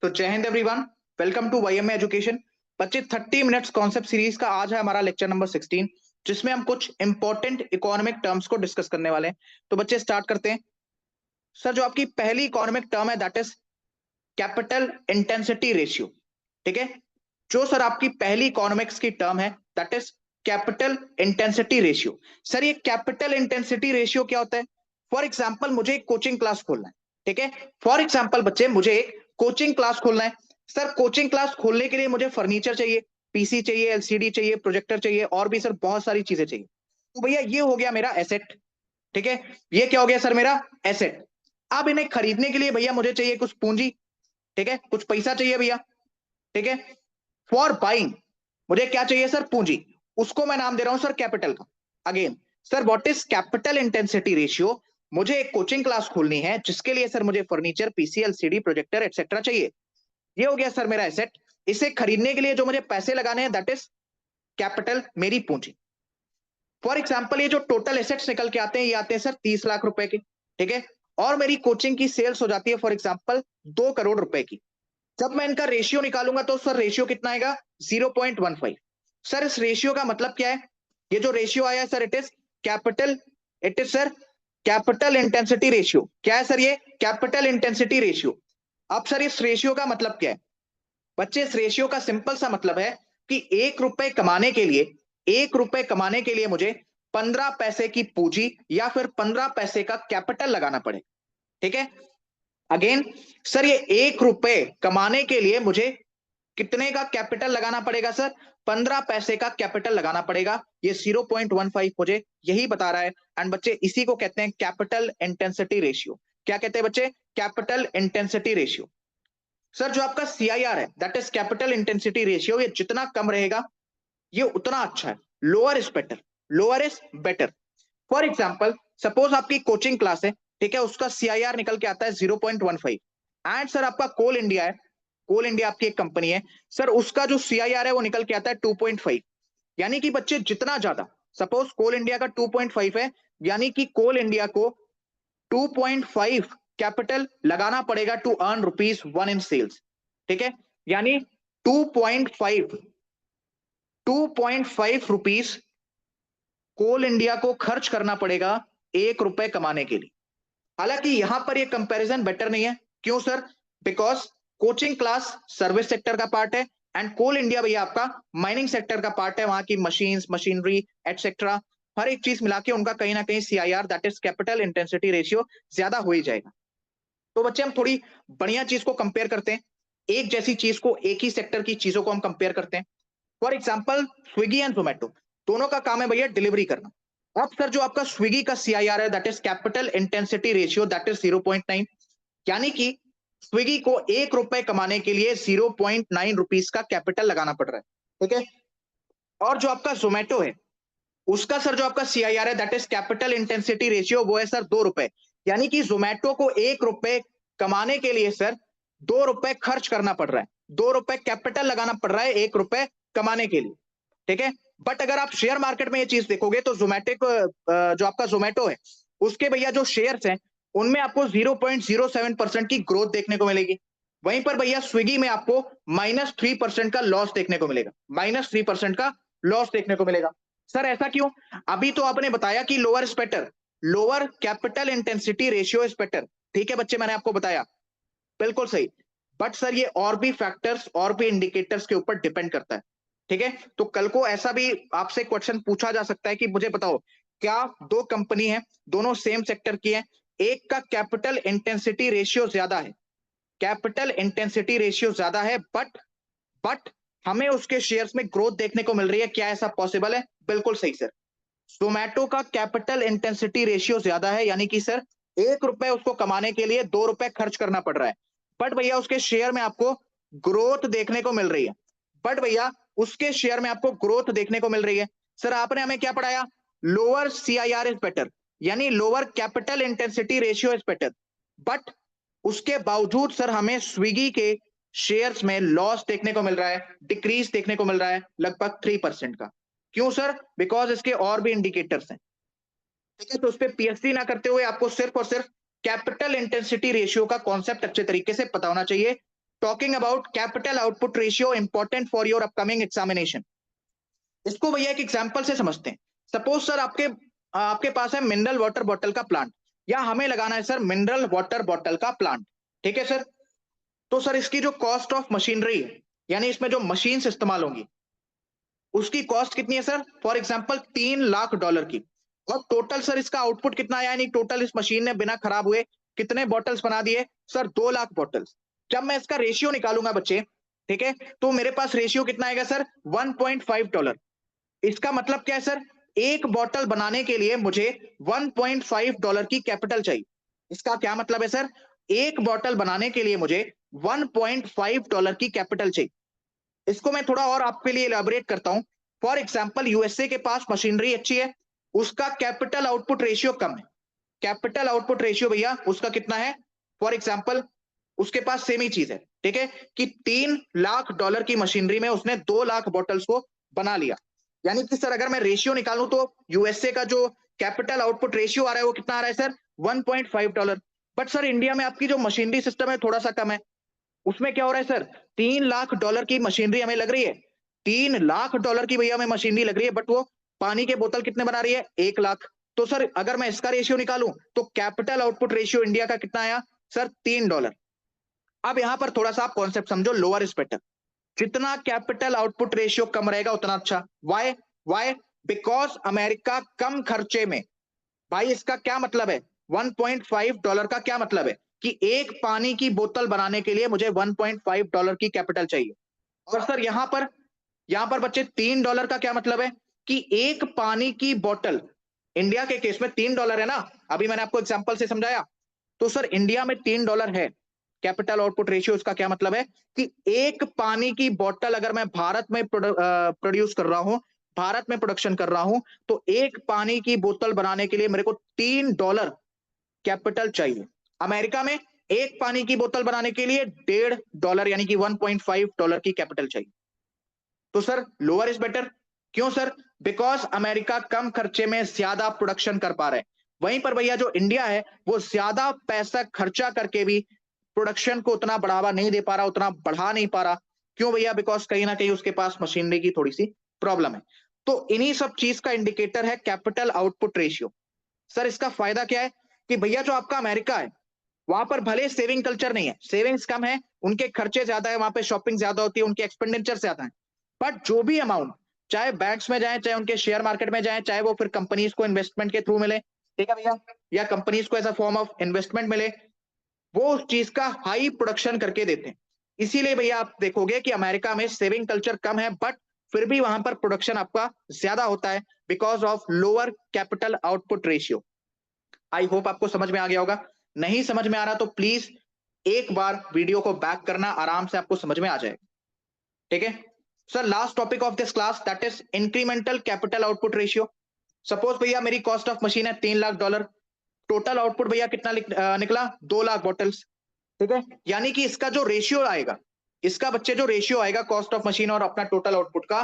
तो जय हिंद everyone, welcome to YMA education. बच्चे 30 मिनट्स कॉन्सेप्ट सीरीज का आज है हमारा लेक्चर नंबर 16, जिसमें हम कुछ इंपॉर्टेंट इकोनॉमिक टर्म्स को डिस्कस करने वाले हैं। तो बच्चे स्टार्ट करते हैं। सर, जो आपकी पहली इकोनॉमिक टर्म है that is capital intensity ratio. ठीक है, जो सर आपकी पहली इकोनॉमिक्स की टर्म है that is capital intensity ratio. Sir, ये कैपिटल इंटेंसिटी रेशियो क्या होता है? फॉर एग्जाम्पल मुझे एक कोचिंग क्लास खोलना है। ठीक है, फॉर एग्जाम्पल बच्चे मुझे एक कोचिंग क्लास खोलना है। सर, कोचिंग क्लास खोलने के लिए मुझे फर्नीचर चाहिए, पीसी चाहिए, एलसीडी चाहिए, प्रोजेक्टर चाहिए और भी सर बहुत सारी चीजें चाहिए। तो भैया ये हो गया मेरा एसेट। ठीक है, ये क्या हो गया सर? मेरा एसेट। अब इन्हें खरीदने के लिए भैया मुझे चाहिए कुछ पूंजी। ठीक है, कुछ पैसा चाहिए भैया। ठीक है, फॉर बाइंग मुझे क्या चाहिए सर? पूंजी। उसको मैं नाम दे रहा हूं सर कैपिटल का। Again sir, what is capital intensity ratio? मुझे एक कोचिंग क्लास खोलनी है जिसके लिए सर मुझे furniture, PC, LCD, projector etcetera चाहिए। ये हो गया सर मेरा एसेट। इसे खरीदने के लिए जो मुझे पैसे लगाने हैं दैट इज कैपिटल, मेरी पूंजी। फॉर एग्जाम्पल ये जो टोटल एसेट्स निकल के आते हैं ये आते हैं सर 30 लाख रुपए के। ठीक है, और मेरी कोचिंग की सेल्स हो जाती है फॉर एग्जाम्पल 2 करोड़ रुपए की। जब मैं इनका रेशियो निकालूंगा तो सर रेशियो कितना आएगा? 0.15। सर, इस रेशियो का मतलब क्या है? ये जो रेशियो आया sir it is capital, it is sir capital intensity ratio. क्या है सर? ये कैपिटल इंटेंसिटी रेशियो। अब सर इस रेशियो का मतलब क्या है? बच्चे, इस रेशियो का सिंपल सा मतलब है कि 1 रुपए कमाने के लिए, 1 रुपए कमाने के लिए मुझे 15 पैसे की पूंजी या फिर 15 पैसे का कैपिटल लगाना पड़े। ठीक है, अगेन सर ये 1 रुपए कमाने के लिए मुझे कितने का कैपिटल लगाना पड़ेगा सर? 15 पैसे का कैपिटल लगाना पड़ेगा। ये 0.15 मुझे यही बता रहा है। एंड बच्चे इसी को कहते हैं कैपिटल इंटेंसिटी रेशियो। क्या कहते हैं बच्चे? Capital intensity ratio. सर, जो आपका सीआईआर है that is capital intensity ratio, ये जितना कम रहेगा ये उतना अच्छा है। Lower is better, lower is better. For example suppose आपकी कोचिंग क्लास है। ठीक है, उसका सीआईआर निकल के आता है 0.15। एंड सर आपका कोल इंडिया है, कोल इंडिया आपकी एक कंपनी है। सर उसका जो सीआईआर है वो निकल के आता है 2.5। यानी कि बच्चे जितना ज्यादा, सपोज कोल इंडिया का 2.5 है, यानी कि कोल इंडिया को 2.5 कैपिटल लगाना पड़ेगा टू अर्न ₹1 इन सेल्स। ठीक है, यानी 2.5 ₹2.5 कोल इंडिया को खर्च करना पड़ेगा 1 रुपए कमाने के लिए। हालांकि यहां पर ये कंपैरिजन बेटर नहीं है। क्यों sir? Because coaching class service sector का पार्ट है एंड कोल इंडिया भैया आपका माइनिंग सेक्टर का पार्ट है। वहां की मशीन्स, मशीनरी एटसेट्रा हर एक चीज मिला के उनका कहीं ना कहीं CIR that is capital intensity ratio ज्यादा हो ही जाएगा। तो बच्चे हम थोड़ी बढ़िया चीज को कंपेयर करते हैं। एक जैसी चीज को, एक ही सेक्टर की चीजों को हम कंपेयर करते हैं। For example Swiggy and Zomato, दोनों का काम है भैया डिलीवरी करना। अब सर जो आपका स्विगी का सीआईआर है that is capital intensity ratio that is 0.9। यानी कि स्विगी को 1 रुपए कमाने के लिए 0.9 रुपीज का कैपिटल लगाना पड़ रहा है। ठीक है, और जो आपका जोमेटो है उसका सर जो आपका सीआईआर है that is capital intensity ratio, वो है सर 2 रुपए। यानी कि जोमेटो को 1 रुपए कमाने के लिए सर 2 रुपए खर्च करना पड़ रहा है, 2 रुपए कैपिटल लगाना पड़ रहा है 1 रुपए कमाने के लिए। ठीक है, बट अगर आप शेयर मार्केट में ये चीज देखोगे तो जोमेटो को जो आपका जोमेटो है उसके भैया जो शेयर्स हैं उनमें आपको 0.07% की ग्रोथ देखने को मिलेगी। वहीं पर भैया स्विगी में आपको -3% का लॉस देखने को मिलेगा, -3% का लॉस देखने को मिलेगा। सर ऐसा क्यों? अभी तो आपने बताया कि lower is better, lower capital intensity ratio is better. ठीक है बच्चे, मैंने आपको बताया बिल्कुल सही। बट सर ये और भी फैक्टर्स और भी इंडिकेटर्स के ऊपर डिपेंड करता है। ठीक है, तो कल को ऐसा भी आपसे क्वेश्चन पूछा जा सकता है कि मुझे बताओ क्या दो कंपनी है, दोनों सेम सेक्टर की है, एक का कैपिटल इंटेंसिटी रेशियो ज्यादा है, कैपिटल इंटेंसिटी रेशियो ज्यादा है, बट हमें उसके शेयर्स में ग्रोथ देखने को मिल रही है। क्या ऐसा पॉसिबल है? बिल्कुल सही सर। जोमैटो का कैपिटल इंटेंसिटी रेशियो ज्यादा है, यानी कि सर 1 रुपए उसको कमाने के लिए 2 रुपए खर्च करना पड़ रहा है। बट भैया उसके शेयर में आपको ग्रोथ देखने को मिल रही है, बट भैया उसके शेयर में आपको ग्रोथ देखने को मिल रही है। सर आपने हमें क्या पढ़ाया? लोअर सीआईआर इज बेटर, यानी lower capital intensity ratio is better. But उसके बावजूद सर हमें स्विगी के शेयर्स में लॉस देखने को मिल रहा है, डिक्रीज देखने को मिल रहा है लगभग 3% का। क्यों सर? बिकॉज इसके और भी इंडिकेटर्स हैं। ठीक है, तो उस पर पीएचडी ना करते हुए आपको सिर्फ और सिर्फ कैपिटल इंटेंसिटी रेशियो का कॉन्सेप्ट अच्छे तरीके से पता होना चाहिए। Talking about capital output ratio important for your upcoming examination. इसको भैया एक एग्जांपल से समझते हैं। सपोज सर आपके पास है मिनरल वाटर बॉटल का प्लांट, या हमें लगाना है सर मिनरल वाटर बॉटल का प्लांट, ठीक है सर। तो सर इसकी जो कॉस्ट ऑफ मशीनरी है, यानी इसमें जो मशीन्स इस्तेमाल होंगी, उसकी कॉस्ट कितनी है सर? फॉर एग्जांपल $3 लाख की। और टोटल सर इसका आउटपुट कितना आया, यानी टोटल इस मशीन ने बिना खराब हुए कितने बॉटल्स बना दिए सर? 2 लाख बॉटल्स। जब मैं इसका रेशियो निकालूंगा बच्चे, ठीक है, तो मेरे पास रेशियो कितना आएगा सर? $1.5। इसका मतलब क्या है सर? एक बॉटल बनाने के लिए मुझे $1.5 की कैपिटल चाहिए। इसका क्या मतलब है सर? एक बॉटल बनाने के लिए मुझे $1.5 की कैपिटल चाहिए। इसको मैं थोड़ा और आपके लिए इलैबोरेट करता हूं। फॉर एग्जांपल यूएसए के पास मशीनरी अच्छी है, उसका कैपिटल आउटपुट रेशियो कम है। कैपिटल आउटपुट रेशियो भैया उसका कितना है? फॉर एग्जांपल उसके पास सेम ही चीज है, ठीक है, कि $3 लाख की मशीनरी में उसने 2 लाख बॉटल्स को बना लिया। यानी कि सर अगर मैं रेशियो निकालूं तो यूएसए का जो कैपिटल आउटपुट रेशियो आ रहा है वो कितना आ रहा है सर? $1.5। बट सर इंडिया में आपकी जो मशीनरी सिस्टम है थोड़ा सा कम है, उसमें क्या हो रहा है सर? $3 लाख की मशीनरी हमें लग रही है, $3 लाख की भैया हमें मशीनरी लग रही है, बट वो पानी के बोतल कितने बना रही है? 1 लाख। तो सर अगर मैं इसका रेशियो निकालूं तो कैपिटल आउटपुट रेशियो इंडिया का कितना आया सर? $3। अब यहां पर थोड़ा सा आप कॉन्सेप्ट समझो, लोअर इज बेटर। जितना कैपिटल आउटपुट रेशियो कम रहेगा उतना अच्छा। वाई? वाई? बिकॉज अमेरिका कम खर्चे में, भाई इसका क्या मतलब है? $1.5 का क्या मतलब है? कि एक पानी की बोतल बनाने के लिए मुझे $1.5 की कैपिटल चाहिए। और सर यहां पर बच्चे $3 का क्या मतलब है? कि एक पानी की बोतल, इंडिया के केस में $3 है ना, अभी मैंने आपको एग्जांपल से समझाया। तो सर इंडिया में $3 है कैपिटल आउटपुट रेशियो। इसका क्या मतलब है? कि एक पानी की बोतल अगर मैं भारत में प्रोड्यूस कर रहा हूं, भारत में प्रोडक्शन कर रहा हूं, तो एक पानी की बोतल बनाने के लिए मेरे को $3 कैपिटल चाहिए। अमेरिका में एक पानी की बोतल बनाने के लिए $1.5 यानी कि $1.5 की कैपिटल चाहिए। तो सर लोअर इज बेटर। क्यों सर? बिकॉज अमेरिका कम खर्चे में ज्यादा प्रोडक्शन कर पा रहे हैं। वहीं पर भैया जो इंडिया है वो ज्यादा पैसा खर्चा करके भी प्रोडक्शन को उतना बढ़ावा नहीं दे पा रहा, उतना बढ़ा नहीं पा रहा। क्यों भैया? बिकॉज कहीं ना कहीं उसके पास मशीनरी की थोड़ी सी प्रॉब्लम है। तो इन्हीं सब चीज का इंडिकेटर है कैपिटल आउटपुट रेशियो। सर इसका फायदा क्या है? कि भैया जो आपका अमेरिका है वहां पर भले सेविंग कल्चर नहीं है, सेविंग्स कम है, उनके खर्चे ज्यादा है, वहां पे शॉपिंग ज्यादा होती है, उनके एक्सपेंडिचर ज्यादा है। बट जो भी अमाउंट, चाहे बैंक्स में जाए, चाहे उनके शेयर मार्केट में जाए, चाहे वो फिर कंपनीज को इन्वेस्टमेंट के थ्रू मिले, ठीक है भैया, या कंपनीज को as a form of investment मिले, वो उस चीज का हाई प्रोडक्शन करके देते हैं। इसीलिए भैया आप देखोगे कि अमेरिका में सेविंग कल्चर कम है, बट फिर भी वहां पर प्रोडक्शन आपका ज्यादा होता है because of lower capital output ratio. I hope आपको समझ में आ गया होगा। नहीं समझ में आ रहा तो प्लीज एक बार वीडियो को बैक करना, आराम से आपको समझ में आ जाएगा, ठीक है sir. Last topic of this class that is incremental capital output ratio. Suppose भैया मेरी कॉस्ट ऑफ मशीन है $3 लाख, टोटल आउटपुट भैया कितना निकला? 2 लाख बॉटल्स, ठीक है। यानी कि इसका जो रेशियो आएगा, इसका बच्चे जो रेशियो आएगा कॉस्ट ऑफ मशीन और अपना टोटल आउटपुट का,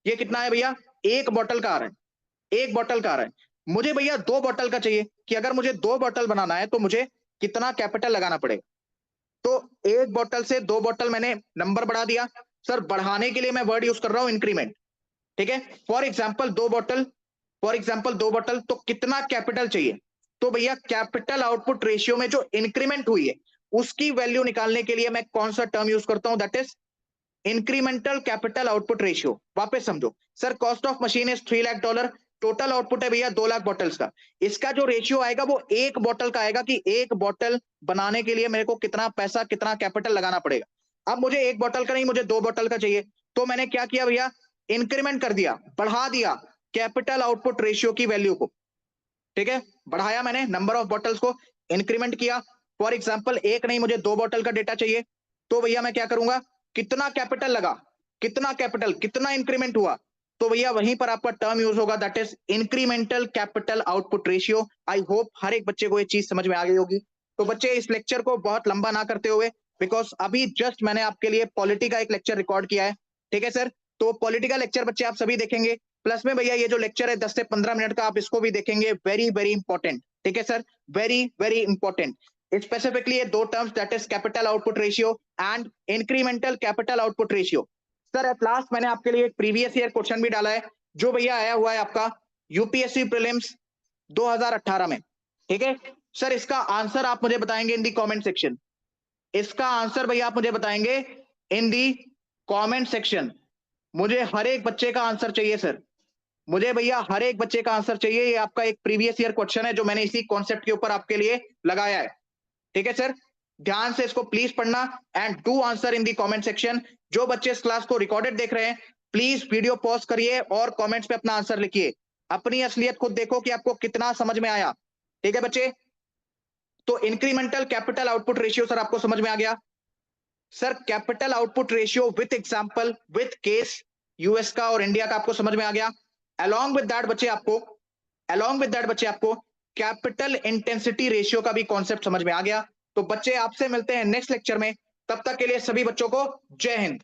ये कितना है भैया? एक बॉटल का आ रहा है, एक बॉटल का आ रहा है। मुझे भैया 2 बॉटल का चाहिए, कि अगर मुझे 2 बॉटल बनाना है तो मुझे कितना कैपिटल लगाना पड़ेगा? तो एक बॉटल से 2 बॉटल मैंने नंबर बढ़ा दिया। सर बढ़ाने के लिए मैं वर्ड यूज कर रहा हूं इंक्रीमेंट, ठीक है। For example 2 bottle, for example 2 bottle, तो कितना कैपिटल चाहिए? तो भैया कैपिटल आउटपुट रेशियो में जो इंक्रीमेंट हुई है उसकी वैल्यू निकालने के लिए मैं कौन सा टर्म यूज करता हूं? That is incremental capital output ratio. वापस समझो sir, cost of machine is $3 lakh, total output है भैया 2 लाख बॉटल्स का। इसका जो रेशियो आएगा वो एक बॉटल का आएगा, कि एक बॉटल बनाने के लिए मेरे को कितना पैसा, कितना कैपिटल लगाना पड़ेगा। अब मुझे एक बॉटल का नहीं, मुझे 2 बॉटल का चाहिए। तो मैंने क्या किया भैया? इंक्रीमेंट कर दिया, बढ़ा दिया कैपिटल आउटपुट रेशियो की वैल्यू को, ठीक है। बढ़ाया मैंने नंबर ऑफ बॉटल्स को, इंक्रीमेंट किया। फॉर एग्जाम्पल एक नहीं, मुझे 2 बॉटल का डेटा चाहिए। तो भैया मैं क्या करूंगा? कितना कैपिटल लगा, कितना कैपिटल, कितना इंक्रीमेंट हुआ, तो भैया वहीं पर आपका टर्म यूज होगा, that is incremental capital output ratio. I hope हर एक बच्चे को ये चीज समझ में आ गई होगी। तो बच्चे इस लेक्चर को बहुत लंबा ना करते हुए, बिकॉज अभी जस्ट मैंने आपके लिए पॉलिटी का एक लेक्चर रिकॉर्ड किया है, ठीक है सर। तो पॉलिटिकल लेक्चर बच्चे आप सभी देखेंगे, प्लस में भैया ये जो लेक्चर है 10 से 15 मिनट का, आप इसको भी देखेंगे। वेरी वेरी इंपॉर्टेंट, ठीक है sir, very very important. Specifically ये दो terms, that is capital output ratio and incremental capital output ratio. Sir at last मैंने आपके लिए एक प्रीवियस ईयर क्वेश्चन भी डाला है, जो भैया आया हुआ है आपका यूपीएससी प्रीलिम्स 2018 में, ठीक है सर। इसका आंसर आप मुझे बताएंगे इन दी कमेंट सेक्शन। इसका आंसर भैया आप मुझे बताएंगे इन दी कमेंट सेक्शन। मुझे हर एक बच्चे का आंसर चाहिए सर, मुझे भैया हर एक बच्चे का आंसर चाहिए। ये आपका एक प्रीवियस ईयर क्वेश्चन है जो मैंने इसी कॉन्सेप्ट के ऊपर आपके लिए लगाया है, ठीक है सर। ध्यान से इसको प्लीज पढ़ना and do answer in the comment section. जो बच्चे इस क्लास को रिकॉर्डेड देख रहे हैं, प्लीज वीडियो पॉज करिए और कमेंट्स पे अपना आंसर लिखिए। अपनी असलियत खुद देखो कि आपको कितना समझ में आया, ठीक है बच्चे। तो incremental capital output ratio sir आपको समझ में आ गया। Sir capital output ratio with example with case US का और इंडिया का आपको समझ में आ गया। अलोंग विद दैट बच्चे आपको कैपिटल इंटेंसिटी रेशियो का भी कॉन्सेप्ट समझ में आ गया। तो बच्चे आपसे मिलते हैं नेक्स्ट लेक्चर में, तब तक के लिए सभी बच्चों को जय हिंद।